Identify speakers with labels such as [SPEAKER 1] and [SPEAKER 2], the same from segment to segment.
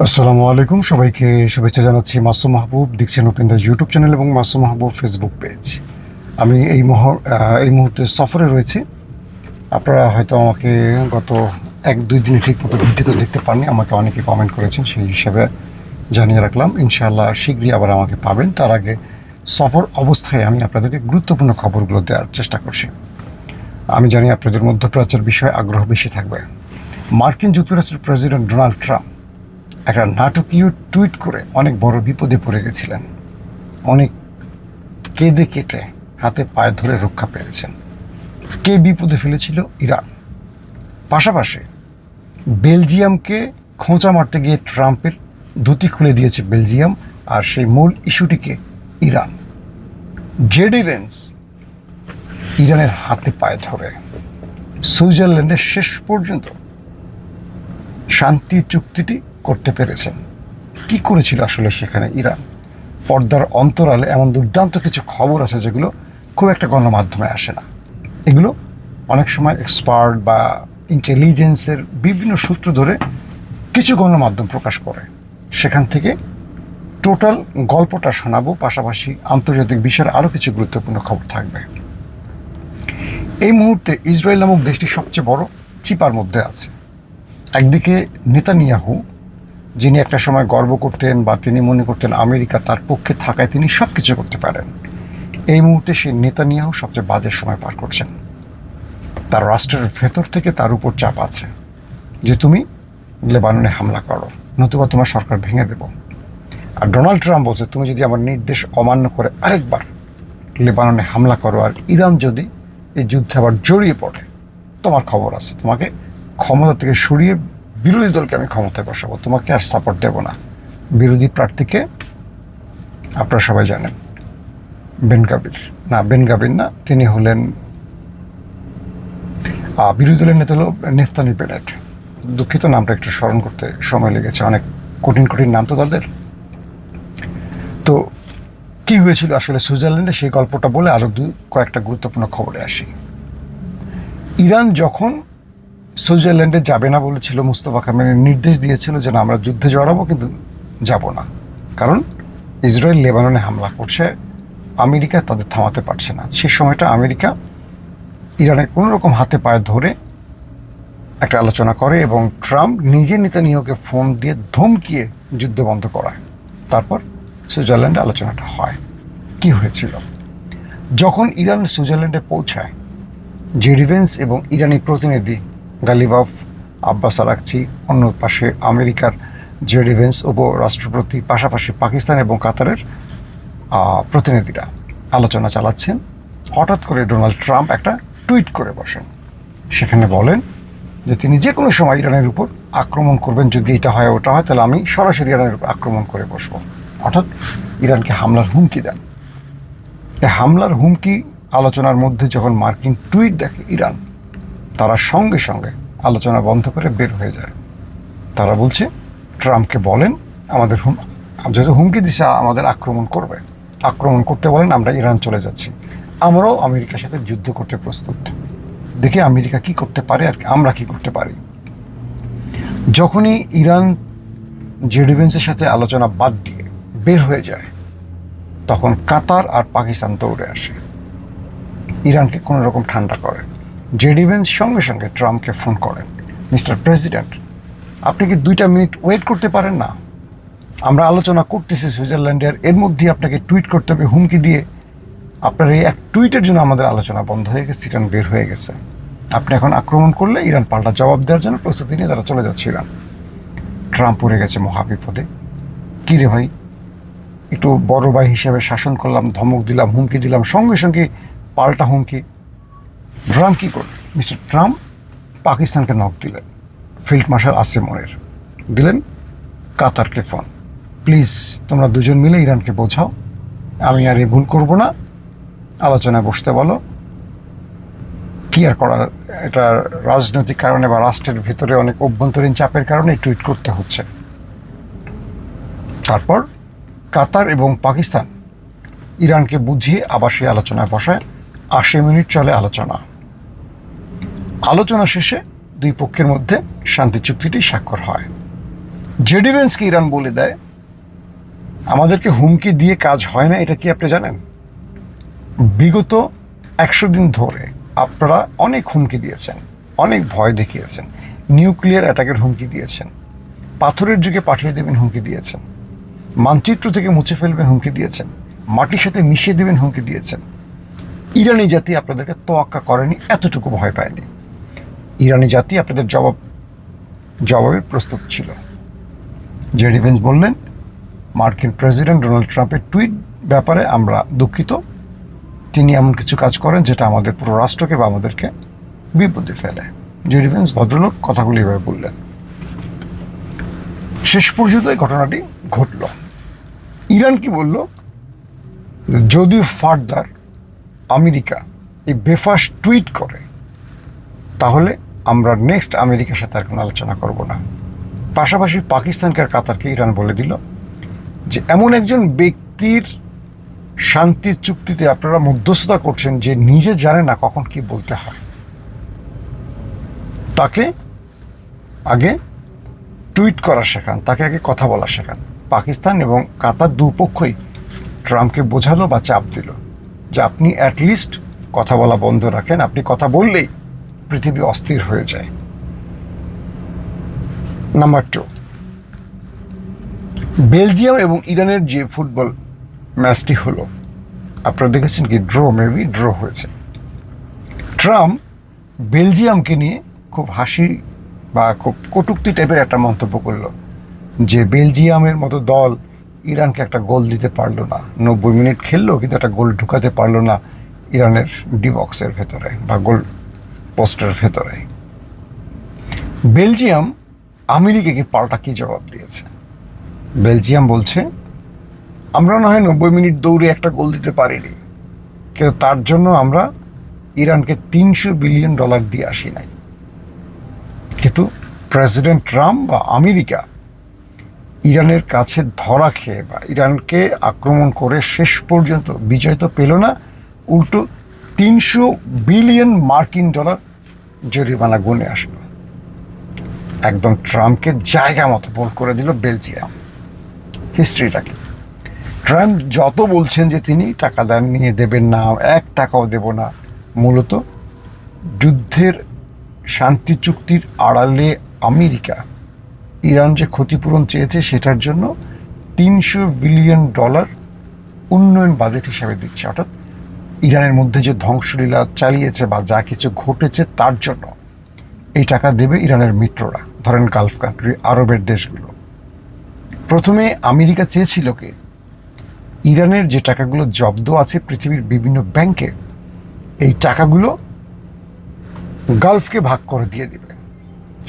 [SPEAKER 1] আসসালামু আলাইকুম, সবাইকে শুভেচ্ছা জানাচ্ছি। মাসুম মাহবুব দেখছেন ওপেন দ্য ইউটিউব চ্যানেল এবং মাসুম মাহবুব ফেসবুক পেজ। আমি এই মুহূর্তে সফরে রয়েছি। আপনারা হয়তো আমাকে গত 1-2 দিনে ঠিক মতো ভিডিওতে দেখতে পাননি, আমাকে অনেকে কমেন্ট করেছেন, সেই হিসাবে জানিয়ে রাখলাম। ইনশাআল্লাহ শীঘ্রই আবার আমাকে পাবেন। তার আগে সফর অবস্থায় আমি আপনাদেরকে গুরুত্বপূর্ণ খবরগুলো দেওয়ার চেষ্টা করছি। আমি জানি আপনাদের মধ্যপ্রাচ্যের বিষয়ে আগ্রহ বেশি থাকবে। মার্কিন যুক্তরাষ্ট্রের প্রেসিডেন্ট ডোনাল্ড ট্রাম্প একটা নাটকীয় টুইট করে অনেক বড় বিপদে পড়ে গেছিলেন। অনেক কেঁদে কেটে হাতে পায়ে ধরে রক্ষা পেয়েছেন। কে বিপদে ফেলেছিল? ইরান। পাশাপাশি বেলজিয়ামকে খোঁচা মারতে গিয়ে ট্রাম্পের ধুতি খুলে দিয়েছে বেলজিয়াম, আর সেই মূল ইস্যুটিকে ইরান। জেডি ভেন্স ইরানের হাতে পায়ে ধরে সুইজারল্যান্ডের শেষ পর্যন্ত শান্তি চুক্তিটি করতে পেরেছেন। কি করেছিল আসলে সেখানে ইরান? পর্দার অন্তরালে এমন দুর্দান্ত কিছু খবর আছে যেগুলো খুব একটা গণমাধ্যমে আসে না। এগুলো অনেক সময় এক্সপার্ট বা ইন্টেলিজেন্সের বিভিন্ন সূত্র ধরে কিছু গণমাধ্যম প্রকাশ করে। সেখান থেকে টোটাল গল্পটা শোনাবো, পাশাপাশি আন্তর্জাতিক বিষয়ের আরও কিছু গুরুত্বপূর্ণ খবর থাকবে। এই মুহূর্তে ইসরায়েল নামক দেশটি সবচেয়ে বড় চিপার মধ্যে আছে। একদিকে নেতানিয়াহু, যিনি একটা সময় গর্ব করতেন বা তিনি মনে করতেন আমেরিকা তার পক্ষে থাকায় তিনি সব কিছু করতে পারেন। এই মুহূর্তে সেই নেতানিয়াহু সবচেয়ে বাজে সময় পার করছেন। তার রাষ্ট্রের ভেতর থেকে তার উপর চাপ আছে যে তুমি লেবাননে হামলা করো, নতুবা তোমার সরকার ভেঙে দেব। আর ডোনাল্ড ট্রাম্প বলছে তুমি যদি আমার নির্দেশ অমান্য করে আরেকবার লেবাননে হামলা করো আর ইরান যদি এই যুদ্ধে আবার জড়িয়ে পড়ে, তোমার খবর আছে, তোমাকে ক্ষমতা থেকে সরিয়ে বিরোধী দলকে আমি ক্ষমতায় বসাবো, তোমাকে আর সাপোর্ট দেব না। বিরোধী প্রার্থীকে আপনারা সবাই জানেন, বেনগাবির না, তিনি হলেন বিরোধী দলের নেতা হলো নেফতালি বেনেট। দুঃখিত, নামটা একটু স্মরণ করতে সময় লেগেছে, অনেক কঠিন কঠিন নাম তো তাদের। তো কি হয়েছিল আসলে সুইজারল্যান্ডে, সেই গল্পটা বলে আরও কয়েকটা গুরুত্বপূর্ণ খবরে আসি। ইরান যখন সুইজারল্যান্ডে যাবে না বলেছিল, মুস্তফা কামাল নির্দেশ দিয়েছিল যে না আমরা যুদ্ধে জড়াবো, কিন্তু যাব না, কারণ ইসরায়েল লেবাননে হামলা করছে, আমেরিকা তাদের থামাতে পারছে না। সেই সময়টা আমেরিকা ইরানের কোনো রকম হাতে পায়ে ধরে একটা আলোচনা করে এবং ট্রাম্প নিজে নেতানিয়াহুকে ফোন দিয়ে ধমকিয়ে যুদ্ধ বন্ধ করায়। তারপর সুইজারল্যান্ডে আলোচনাটা হয়। কি হয়েছিল? যখন ইরান সুইজারল্যান্ডে পৌঁছায়, জেডি ভেন্স এবং ইরানি প্রতিনিধি গালিবাফ, আব্বাস আরাকচি, অন্য পাশে আমেরিকার জেডি ভেন্স উপরাষ্ট্রপতি, পাশাপাশি পাকিস্তান এবং কাতারের প্রতিনিধিরা আলোচনা চালাচ্ছেন। হঠাৎ করে ডোনাল্ড ট্রাম্প একটা টুইট করে বসেন। সেখানে বলেন যে তিনি যে কোনো সময় ইরানের উপর আক্রমণ করবেন, যদি এটা হয় ওটা হয়, তাহলে আমি সরাসরি ইরানের উপর আক্রমণ করে বসবো। অর্থাৎ ইরানকে হামলার হুমকি দেন। এই হামলার হুমকি আলোচনার মধ্যে যখন মার্কিন টুইট দেখে ইরান, তারা সঙ্গে সঙ্গে আলোচনা বন্ধ করে বের হয়ে যায়। তারা বলছে ট্রাম্পকে বলেন আমাদের যেহেতু হুমকি দিছে আমাদের আক্রমণ করবে, আক্রমণ করতে বলেন, আমরা ইরান চলে যাচ্ছি, আমরাও আমেরিকার সাথে যুদ্ধ করতে প্রস্তুত। দেখি আমেরিকা কি করতে পারে আর আমরা কি করতে পারি। যখনই ইরান জেডি ভেন্সের সাথে আলোচনা বাদ দিয়ে বের হয়ে যায়, তখন কাতার আর পাকিস্তান দৌড়ে আসে, ইরানকে কোনো রকম ঠান্ডা করে। জেডি ভেন্স সঙ্গে সঙ্গে ট্রাম্পকে ফোন করেন, মিস্টার প্রেসিডেন্ট, আপনি কি 2টা মিনিট ওয়েট করতে পারেন না? আমরা আলোচনা করতেছি সুইজারল্যান্ডের, এর মধ্যে আপনাকে টুইট করতে হবে হুমকি দিয়ে। আপনার এই এক টুইটের জন্য আমাদের আলোচনা বন্ধ হয়ে গেছে, ইরান বের হয়ে গেছে। আপনি এখন আক্রমণ করলে ইরান পাল্টা জবাব দেওয়ার জন্য প্রস্তুতি নিয়ে তারা চলে যাচ্ছে ইরান। ট্রাম্প পড়ে গেছে মহাবিপদে। কী রে ভাই, একটু বড় ভাই হিসেবে শাসন করলাম, ধমক দিলাম, হুমকি দিলাম, সঙ্গে সঙ্গে পাল্টা হুমকি। ট্রাম্প কী করলেন? মিস্টার ট্রাম্প পাকিস্তানকে নক দিলেন, ফিল্ড মার্শাল আসিম মুনির দিলেন কাতারকে ফোন, প্লিজ তোমরা দুজন মিলে ইরানকে বোঝাও, আমি আর এই ভুল করবো না, আলোচনায় বসতে বলো। কী আর করার, এটা রাজনৈতিক কারণে বা রাষ্ট্রের ভিতরে অনেক অভ্যন্তরীণ চাপের কারণে টুইট করতে হচ্ছে। তারপর কাতার এবং পাকিস্তান ইরানকে বুঝিয়ে আবার সেই আলোচনায় বসায়। 80 মিনিট চলে আলোচনা। আলোচনা শেষে দুই পক্ষের মধ্যে শান্তি চুক্তিটি স্বাক্ষর হয়। জেডি ভেন্সকে ইরান বলে দেয়, আমাদেরকে হুমকি দিয়ে কাজ হয় না। এটা কি আপনি জানেন? বিগত 100 দিন ধরে আপনারা অনেক হুমকি দিয়েছেন, অনেক ভয় দেখিয়েছেন, নিউক্লিয়ার অ্যাটাকের হুমকি দিয়েছেন, পাথরের যুগে পাঠিয়ে দেবেন হুমকি দিয়েছেন, মানচিত্র থেকে মুছে ফেলবেন হুমকি দিয়েছেন, মাটির সাথে মিশিয়ে দেবেন হুমকি দিয়েছেন। ইরানি জাতি আপনাদেরকে তোয়াক্কা করেনি, এতটুকু ভয় পায়নি। ইরানি জাতি আপনাদের জবাবের প্রস্তুত ছিল। জেডি ভেন্স বললেন, মার্কিন প্রেসিডেন্ট ডোনাল্ড ট্রাম্পের টুইট ব্যাপারে আমরা দুঃখিত। তিনি এমন কিছু কাজ করেন যেটা আমাদের পুরো রাষ্ট্রকে বা আমাদেরকে বিপদে ফেলে। জেডি ভেন্স ভদ্রলোক কথাগুলি এভাবে বললেন। শেষ পর্যন্ত এই ঘটনাটি ঘটল। ইরান কি বলল, যদি ফার্দার আমেরিকা এই বেফাস টুইট করে তাহলে আমরা নেক্সট আমেরিকার সাথে আর কোনো আলোচনা করব না। পাশাপাশি পাকিস্তানকে আর কাতারকে ইরান বলে দিল যে এমন একজন ব্যক্তির শান্তি চুক্তিতে আপনারা মধ্যস্থতা করছেন যে নিজে জানে না কখন কি বলতে হয়। তাকে আগে টুইট করা শেখান, তাকে আগে কথা বলা শেখান। পাকিস্তান এবং কাতার দুপক্ষই ট্রাম্পকে বোঝালো বা চাপ দিল যে আপনি অ্যাটলিস্ট কথা বলা বন্ধ রাখেন, আপনি কথা বললেই পৃথিবী অস্থির হয়ে যায়। নাম্বার 2, বেলজিয়াম এবং ইরানের যে ফুটবল ম্যাচটি হলো, আপনারা দেখেছেন কি ড্র হয়েছে। ট্রাম্প বেলজিয়ামকে নিয়ে খুব হাসি বা খুব কটূক্তি টাইপের একটা মন্তব্য করলো যে বেলজিয়ামের মতো দল ইরানকে একটা গোল দিতে পারলো না, 90 মিনিট খেললো কিন্তু একটা গোল ঢুকাতে পারলো না ইরানের ডি বক্সের ভেতরে বা গোল পোস্টের ভেতরে। বেলজিয়াম আমেরিকাকে পাল্টা কি জবাব দিয়েছে? বেলজিয়াম বলছে, আমরা না হয় 90 মিনিট দৌড়ে একটা গোল দিতে পারিনি, কিন্তু তার জন্য আমরা ইরানকে $300 বিলিয়ন দিয়ে আসি নাই। কিন্তু প্রেসিডেন্ট ট্রাম্প বা আমেরিকা ইরানের কাছে ধরা খেয়ে বা ইরানকে আক্রমণ করে শেষ পর্যন্ত বিজয় তো পেল না, উল্টো $300 বিলিয়ন জরিমানা গুনে আসলো। একদম ট্রাম্পকে জায়গা মতো বোল করে দিল বেলজিয়াম। হিস্ট্রিটা কি? ট্রাম্প যত বলছেন যে তিনি টাকা দান নিয়ে দেবেন না, 1 টাকাও দেব না, মূলত যুদ্ধের শান্তি চুক্তির আড়ালে আমেরিকা ইরান যে ক্ষতিপূরণ চেয়েছে সেটার জন্য $300 বিলিয়ন উন্নয়ন বাজেট হিসাবে দিচ্ছে। অর্থাৎ ইরানের মধ্যে যে ধ্বংসলীলা চালিয়েছে বা যা কিছু ঘটেছে তার জন্য এই টাকা দেবে ইরানের মিত্ররা, ধরেন গালফ কান্ট্রি, আরবের দেশগুলো। প্রথমে আমেরিকা চেয়েছিল কি ইরানের যে টাকাগুলো জব্দ আছে পৃথিবীর বিভিন্ন ব্যাংকে, এই টাকাগুলো গালফকে ভাগ করে দিয়ে দিবে।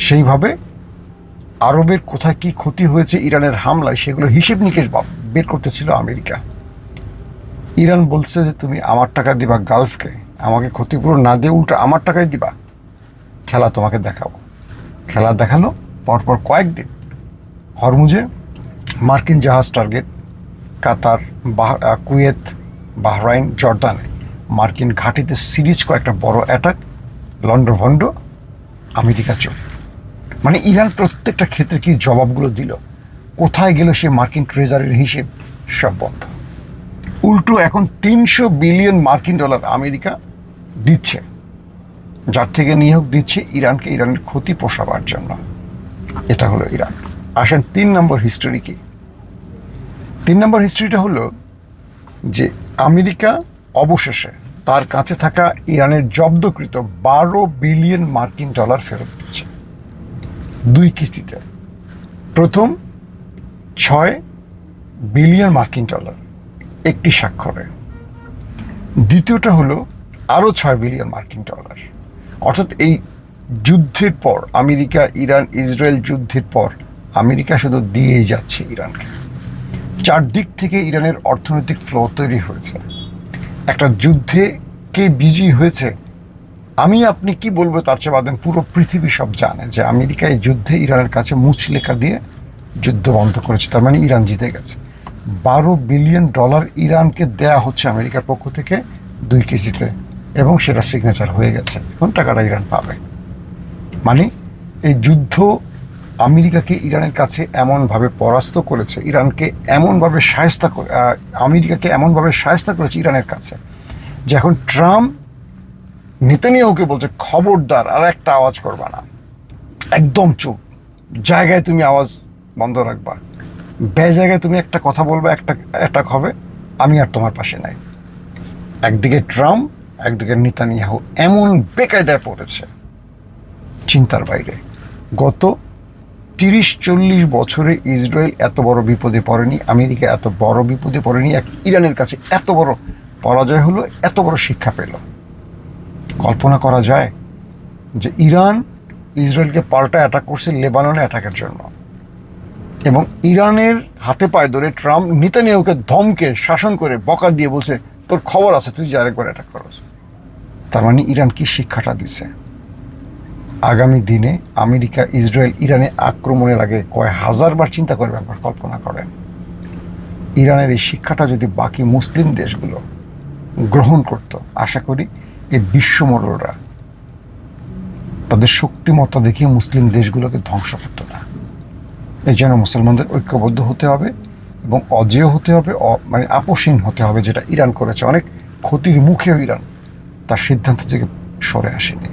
[SPEAKER 1] সেইভাবে আরবের কোথায় কি ক্ষতি হয়েছে ইরানের হামলায় সেগুলো হিসেব নিকেশ বের করতেছিল আমেরিকা। ইরান বলছে যে তুমি আমার টাকা দিবা গালফকে, আমাকে ক্ষতিপূরণ না দিয়ে উল্টো আমার টাকাই দিবা, খেলা তোমাকে দেখাবো। খেলা দেখালো। পরপর কয়েকদিন হরমুজে মার্কিন জাহাজ টার্গেট, কাতার, কুয়েত, বাহরাইন, জর্দানে মার্কিন ঘাঁটিতে সিরিজ কয়েকটা বড় অ্যাটাক, লন্ডভন্ড, আমেরিকা চোখ। মানে ইরান প্রত্যেকটা ক্ষেত্রে কি জবাবগুলো দিল, কোথায় গেল সে মার্কিন ট্রেজারির হিসেব, সব বন্ধ। উল্টো এখন $300 বিলিয়ন আমেরিকা দিচ্ছে, যার থেকে নিয়োগ দিচ্ছে ইরানকে ইরানের ক্ষতি পোষাবার জন্য। এটা হলো ইরান। আসেন 3 নম্বর হিস্ট্রি কি? 3 নম্বর হিস্ট্রিটা হলো যে আমেরিকা অবশেষে তার কাছে থাকা ইরানের জব্দকৃত $12 বিলিয়ন ফেরত দিচ্ছে 2 কিস্তিতে। প্রথম $6 বিলিয়ন একটি স্বাক্ষরে, দ্বিতীয়টা হলো আরও $6 বিলিয়ন। অর্থাৎ এই যুদ্ধের পর আমেরিকা ইরান ইসরায়েল যুদ্ধের পর আমেরিকা শুধু দিয়েই যাচ্ছে ইরানকে। চারদিক থেকে ইরানের অর্থনৈতিক ফ্লো তৈরি হয়েছে। একটা যুদ্ধে কে বিজয়ী হয়েছে আমি আপনি কি বলবো তার চেয়ে বাদেন পুরো পৃথিবী সব জানে যে আমেরিকা এই যুদ্ধে ইরানের কাছে মুচলেখা দিয়ে যুদ্ধ বন্ধ করেছে, তার মানে ইরান জিতে গেছে। $12 বিলিয়ন ইরানকে দেয়া হচ্ছে আমেরিকার পক্ষ থেকে 2 কিস্তিতে, এবং সেটা সিগনেচার হয়ে গেছে। এখন টাকাটা ইরান পাবে। মানে এই যুদ্ধ আমেরিকাকে ইরানের কাছে এমনভাবে পরাস্ত করেছে, ইরানকে এমনভাবে আমেরিকাকে এমনভাবে শায়েস্তা করেছে ইরানের কাছে, যে এখন ট্রাম্প নেতানিয়াহুকে বলছে খবরদার আর একটা আওয়াজ করবা না, একদম চুপ, জায়গায় তুমি আওয়াজ বন্ধ রাখবা, জায়গায় তুমি একটা কথা বলবে, একটা অ্যাটাক হবে, আমি আর তোমার পাশে নাই। একদিকে ট্রাম্প, একদিকে নেতানিয়াহু এমন বেকায়দায় পড়েছে চিন্তার বাইরে। গত 30-40 বছরে ইসরায়েল এত বড় বিপদে পড়েনি, আমেরিকা এত বড় বিপদে পড়েনি, এক ইরানের কাছে এত বড় পরাজয় হলো, এত বড় শিক্ষা পেল। কল্পনা করা যায় যে ইরান ইসরায়েলকে পাল্টা অ্যাটাক করছে লেবাননে অ্যাটাকের জন্য, এবং ইরানের হাতে পায়ে ধরে ট্রাম্প নেতানিয়াহুকে ধমকে শাসন করে বকা দিয়ে বলছে তোর খবর আছে, তুই যে আরেকবার অ্যাটাক করছ। তার মানে ইরান কি শিক্ষাটা দিছে? আগামী দিনে আমেরিকা ইসরায়েল ইরানে আক্রমণের আগে কয় হাজারবার চিন্তা করে ব্যাপার কল্পনা করেন। ইরানের এই শিক্ষাটা যদি বাকি মুসলিম দেশগুলো গ্রহণ করত, আশা করি এই বিশ্বমোড়লরা তাদের শক্তিমত্তা দেখিয়ে মুসলিম দেশগুলোকে ধ্বংস করত না। এই জন্য মুসলমানদের ঐক্যবদ্ধ হতে হবে এবং অজেয় হতে হবে, মানে আপোষহীন হতে হবে, যেটা ইরান করেছে। অনেক ক্ষতির মুখেও ইরান তার সিদ্ধান্ত থেকে সরে আসেনি।